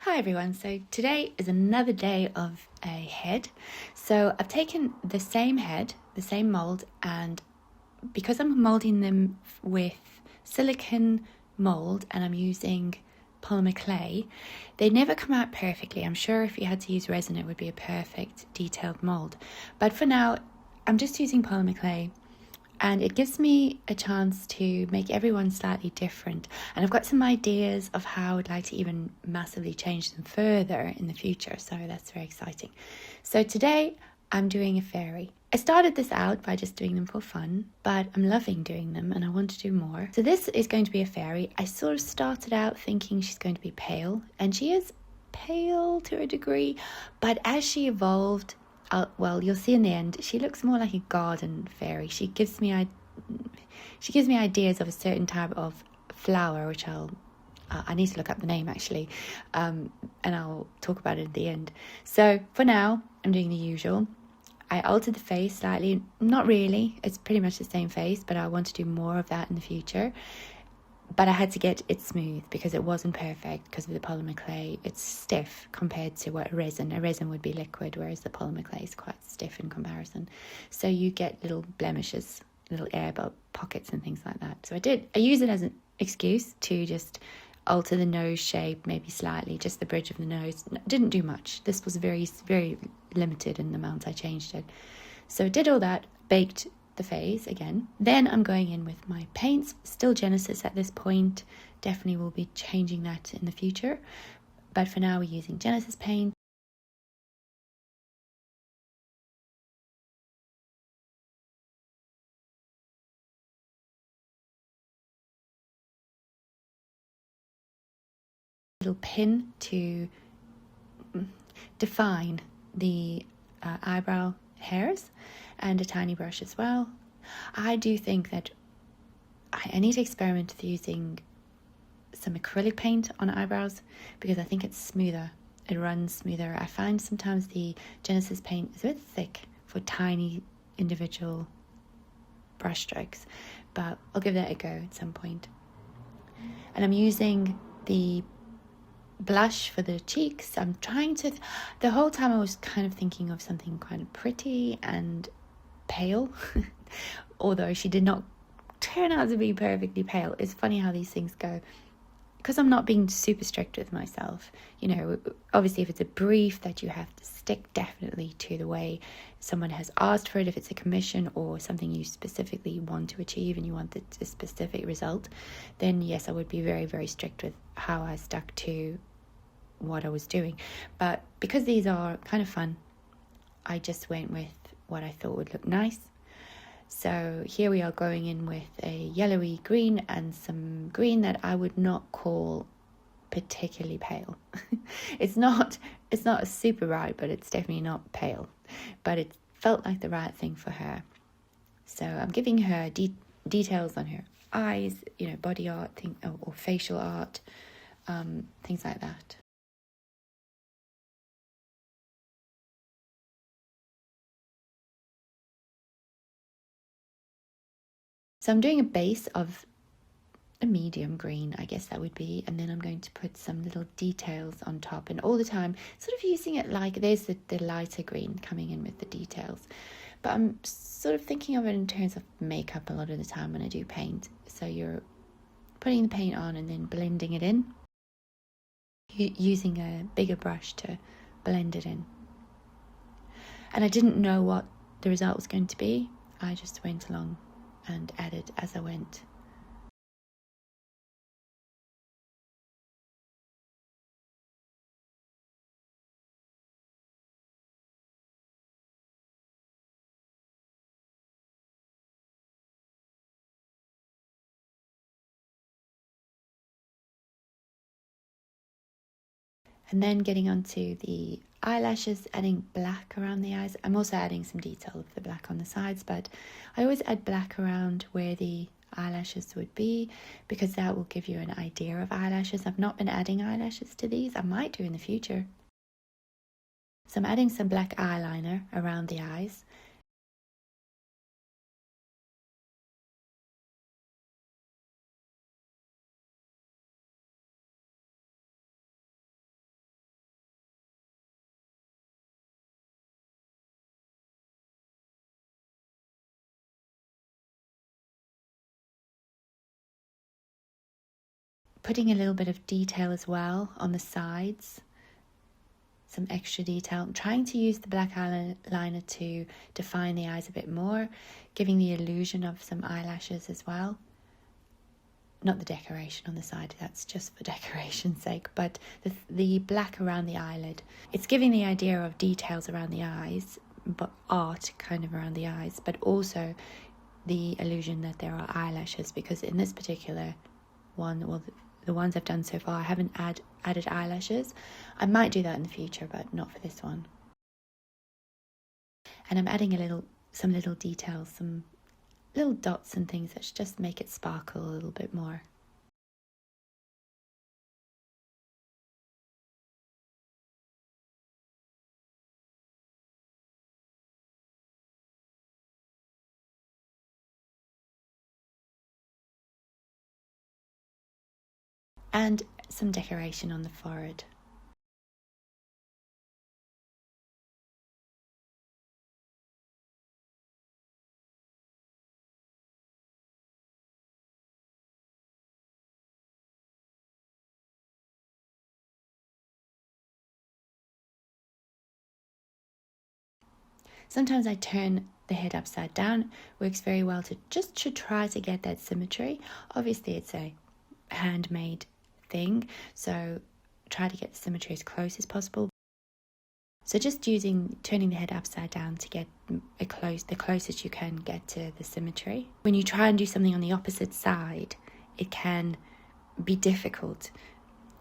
Hi everyone, so today is another day of a head. So I've taken the same head, the same mold, and because I'm molding them with silicone mold and I'm using polymer clay, they never come out perfectly. I'm sure if you had to use resin it would be a perfect detailed mold. But for now, I'm just using polymer clay. And it gives me a chance to make everyone slightly different. And I've got some ideas of how I'd like to even massively change them further in the future. So that's very exciting. So today I'm doing a fairy. I started this out by just doing them for fun, but I'm loving doing them and I want to do more. So this is going to be a fairy. I sort of started out thinking she's going to be pale, and she is pale to a degree, but as she evolved, well, you'll see in the end, she looks more like a garden fairy. She gives me ideas of a certain type of flower, which I need to look up the name actually, and I'll talk about it at the end. So for now, I'm doing the usual. I altered the face slightly, not really, it's pretty much the same face, but I want to do more of that in the future. But I had to get it smooth because it wasn't perfect because of the polymer clay. It's stiff compared to what a resin would be liquid, whereas the polymer clay is quite stiff in comparison. So you get little blemishes, little air pockets and things like that. So I use it as an excuse to just alter the nose shape, maybe slightly, just the bridge of the nose. Didn't do much. This was very, very limited in the amount I changed it. So I did all that, baked the face again. Then I'm going in with my paints, still Genesis at this point. Definitely will be changing that in the future. But for now we're using Genesis paint. Little pin to define the eyebrow hairs, and a tiny brush as well. I do think that I need to experiment with using some acrylic paint on eyebrows because I think it's smoother. It runs smoother. I find sometimes the Genesis paint is a bit thick for tiny individual brush strokes, but I'll give that a go at some point. And I'm using the blush for the cheeks. I'm trying to, the whole time I was kind of thinking of something kind of pretty and pale, although she did not turn out to be perfectly pale. It's funny how these things go. Because I'm not being super strict with myself, obviously if it's a brief that you have to stick definitely to the way someone has asked for it, if it's a commission or something you specifically want to achieve and you want a specific result, then yes, I would be very, very strict with how I stuck to what I was doing. But because these are kind of fun, I just went with what I thought would look nice. So here we are going in with a yellowy green and some green that I would not call particularly pale. It's not a super bright, but it's definitely not pale. But it felt like the right thing for her. So I'm giving her details on her eyes, body art, or facial art, things like that. So I'm doing a base of a medium green, I guess that would be, and then I'm going to put some little details on top, and all the time sort of using it like there's the lighter green coming in with the details, but I'm sort of thinking of it in terms of makeup a lot of the time when I do paint. So you're putting the paint on and then blending it in, using a bigger brush to blend it in. And I didn't know what the result was going to be. I just went along and added as I went. And then getting onto the eyelashes, adding black around the eyes. I'm also adding some detail of the black on the sides, but I always add black around where the eyelashes would be because that will give you an idea of eyelashes. I've not been adding eyelashes to these. I might do in the future. So I'm adding some black eyeliner around the eyes. putting a little bit of detail as well on the sides, some extra detail. I'm trying to use the black eyeliner to define the eyes a bit more, giving the illusion of some eyelashes as well. Not the decoration on the side, that's just for decoration's sake, but the black around the eyelid. It's giving the idea of details around the eyes, but art kind of around the eyes, but also the illusion that there are eyelashes, because in this particular one, well, the ones I've done so far, I haven't added eyelashes. I might do that in the future, but not for this one. And I'm adding some little details, some little dots and things that just make it sparkle a little bit more. And some decoration on the forehead. Sometimes I turn the head upside down. Works very well to try to get that symmetry. Obviously it's a handmade thing, so try to get the symmetry as close as possible. So just turning the head upside down to get the closest you can get to the symmetry. When you try and do something on the opposite side, it can be difficult.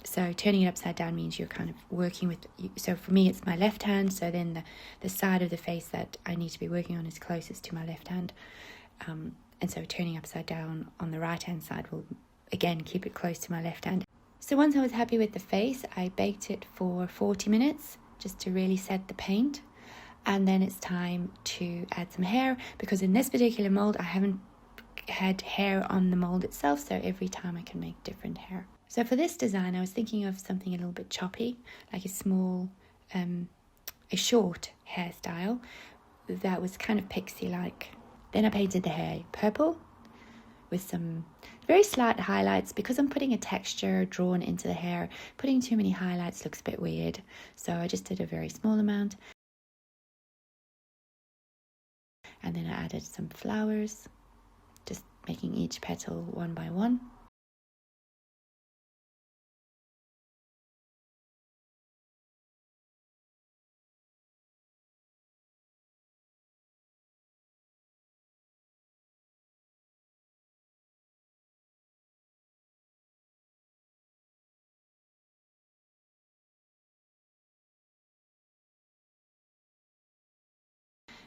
So turning it upside down means you're kind of working with, so for me it's my left hand, so then the side of the face that I need to be working on is closest to my left hand. And so turning upside down on the right hand side will again keep it close to my left hand. So once I was happy with the face, I baked it for 40 minutes just to really set the paint. And then it's time to add some hair, because in this particular mold I haven't had hair on the mold itself, so every time I can make different hair. So for this design I was thinking of something a little bit choppy, like a short hairstyle that was kind of pixie-like. Then I painted the hair purple with some very slight highlights, because I'm putting a texture drawn into the hair. Putting too many highlights looks a bit weird, so I just did a very small amount. And then I added some flowers, just making each petal one by one.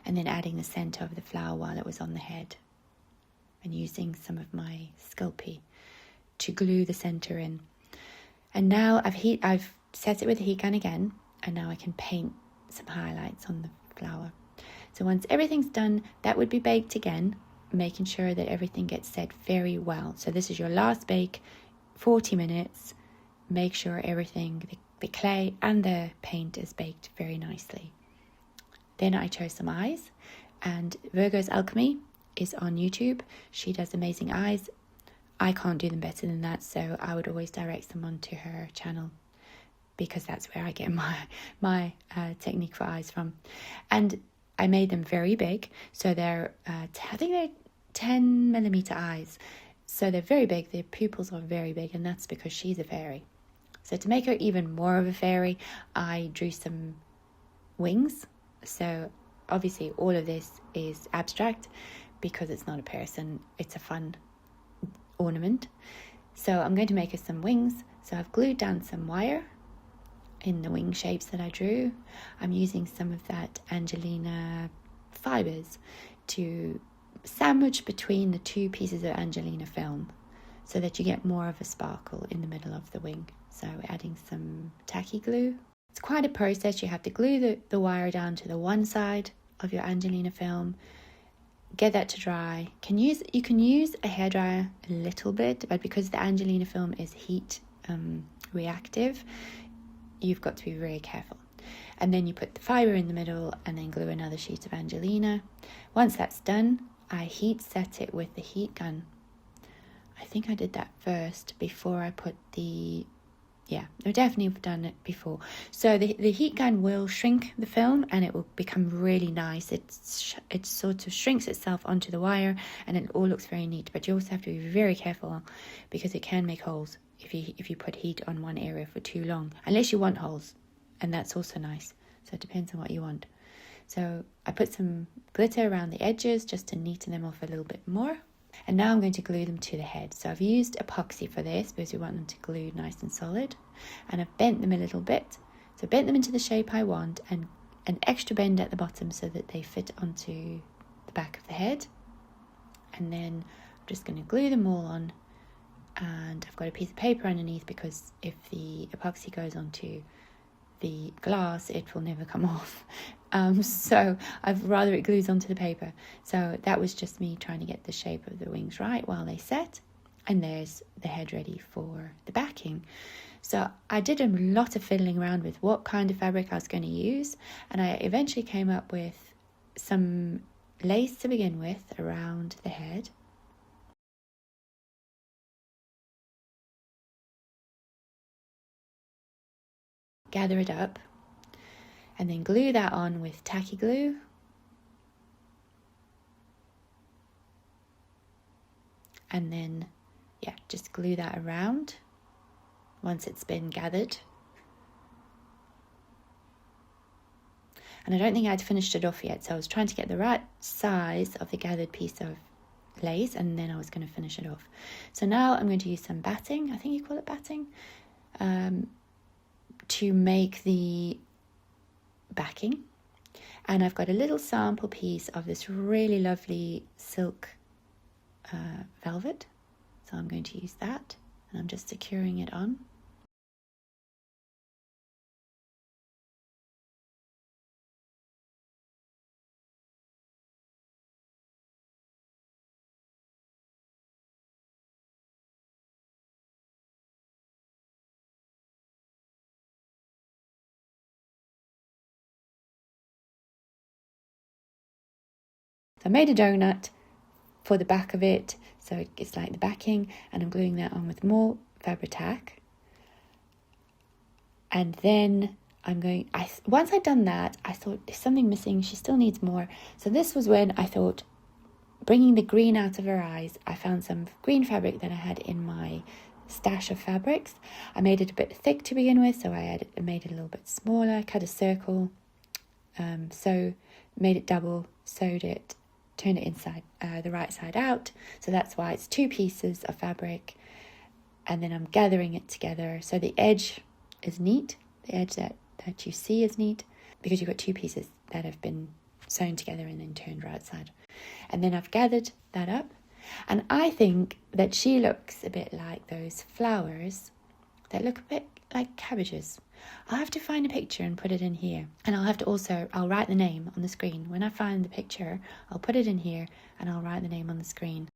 And then adding the centre of the flower while it was on the head, and using some of my Sculpting to glue the centre in. And now I've set it with the heat gun again, and now I can paint some highlights on the flower. So once everything's done, that would be baked again, making sure that everything gets set very well. So this is your last bake, 40 minutes. Make sure everything, the clay and the paint is baked very nicely. Then I chose some eyes, and Virgo's Alchemy is on YouTube. She does amazing eyes. I can't do them better than that, so I would always direct someone to her channel, because that's where I get my technique for eyes from. And I made them very big, so they're I think they're 10mm eyes, so they're very big. Their pupils are very big, and that's because she's a fairy. So to make her even more of a fairy, I drew some wings. So obviously all of this is abstract because it's not a person, it's a fun ornament. So I'm going to make her some wings. So I've glued down some wire in the wing shapes that I drew. I'm using some of that Angelina fibers to sandwich between the two pieces of Angelina film, so that you get more of a sparkle in the middle of the wing. So adding some tacky glue. It's quite a process. You have to glue the wire down to the one side of your Angelina film, get that to dry. You can use a hairdryer a little bit, but because the Angelina film is heat reactive, you've got to be very careful. And then you put the fibre in the middle and then glue another sheet of Angelina. Once that's done, I heat set it with the heat gun. I think I did that first before I put the, yeah, I've definitely done it before. So the heat gun will shrink the film and it will become really nice. It sort of shrinks itself onto the wire and it all looks very neat. But you also have to be very careful because it can make holes if you put heat on one area for too long, unless you want holes, and that's also nice. So it depends on what you want. So I put some glitter around the edges just to neaten them off a little bit more. And now I'm going to glue them to the head. So I've used epoxy for this because we want them to glue nice and solid. And I've bent them a little bit. So bent them into the shape I want and an extra bend at the bottom so that they fit onto the back of the head. And then I'm just going to glue them all on. And I've got a piece of paper underneath because if the epoxy goes onto the glass, it will never come off. So I'd rather it glues onto the paper. So that was just me trying to get the shape of the wings right while they set. And there's the head ready for the backing. So I did a lot of fiddling around with what kind of fabric I was going to use. And I eventually came up with some lace to begin with around the head. Gather it up and then glue that on with tacky glue. And then, yeah, just glue that around once it's been gathered. And I don't think I'd finished it off yet, so I was trying to get the right size of the gathered piece of lace and then I was going to finish it off. So now I'm going to use some batting, I think you call it batting, to make the backing. And I've got a little sample piece of this really lovely silk velvet, so I'm going to use that and I'm just securing it on. I made a donut for the back of it, so it's like the backing, and I'm gluing that on with more Fabri-Tac. And then once I'd done that, I thought there's something missing, she still needs more. So this was when I thought, bringing the green out of her eyes, I found some green fabric that I had in my stash of fabrics. I made it a bit thick to begin with, so I made it a little bit smaller, cut a circle, so made it double, sewed it, turned it inside, the right side out. So that's why it's two pieces of fabric. And then I'm gathering it together. So the edge is neat. The edge that you see is neat because you've got two pieces that have been sewn together and then turned right side. And then I've gathered that up. And I think that she looks a bit like those flowers that look a bit like cabbages. I'll have to find a picture and put it in here. And I'll write the name on the screen. When I find the picture, I'll put it in here and I'll write the name on the screen.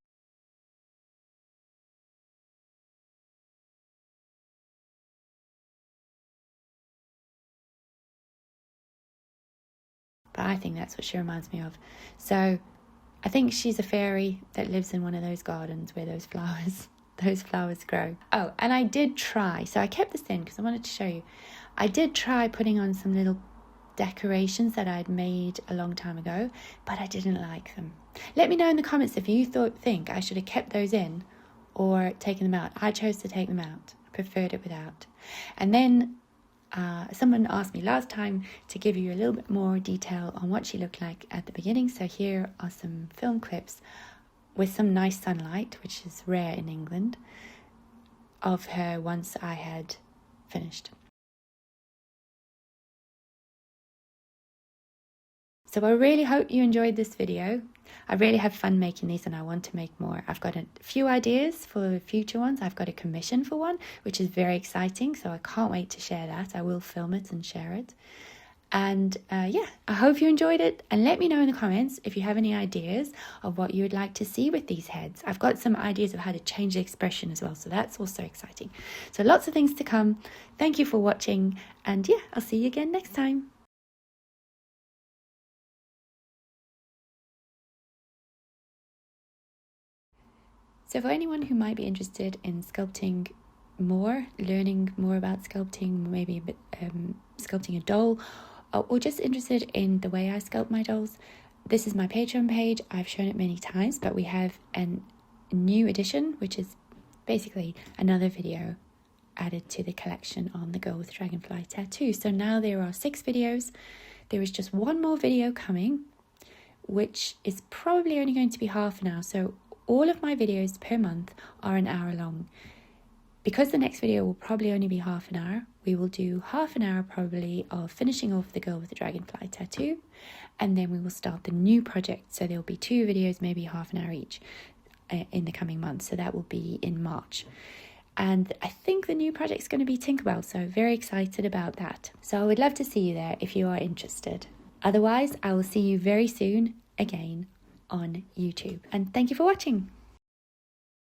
But I think that's what she reminds me of. So I think she's a fairy that lives in one of those gardens where those flowers grow. Oh, and I did try, so I kept this in because I wanted to show you. I did try putting on some little decorations that I'd made a long time ago, but I didn't like them. Let me know in the comments if you think I should have kept those in or taken them out. I chose to take them out. I preferred it without. And then someone asked me last time to give you a little bit more detail on what she looked like at the beginning. So here are some film clips with some nice sunlight, which is rare in England, of her once I had finished. So I really hope you enjoyed this video. I really have fun making these and I want to make more. I've got a few ideas for future ones. I've got a commission for one, which is very exciting. So I can't wait to share that. I will film it and share it. And yeah, I hope you enjoyed it. And let me know in the comments if you have any ideas of what you would like to see with these heads. I've got some ideas of how to change the expression as well. So that's also exciting. So lots of things to come. Thank you for watching. And yeah, I'll see you again next time. So for anyone who might be interested in sculpting more, learning more about sculpting, maybe a bit sculpting a doll, or just interested in the way I sculpt my dolls, this is my Patreon page. I've shown it many times, but we have a new edition, which is basically another video added to the collection on the girl with dragonfly tattoo. So now there are 6 videos. There is just one more video coming, which is probably only going to be half an hour. So all of my videos per month are an hour long. Because the next video will probably only be half an hour, we will do half an hour probably of finishing off the girl with the dragonfly tattoo, and then we will start the new project. So there will be 2 videos, maybe half an hour each, in the coming months. So that will be in March. And I think the new project is going to be Tinkerbell, so very excited about that. So I would love to see you there if you are interested. Otherwise, I will see you very soon again on YouTube. And thank you for watching.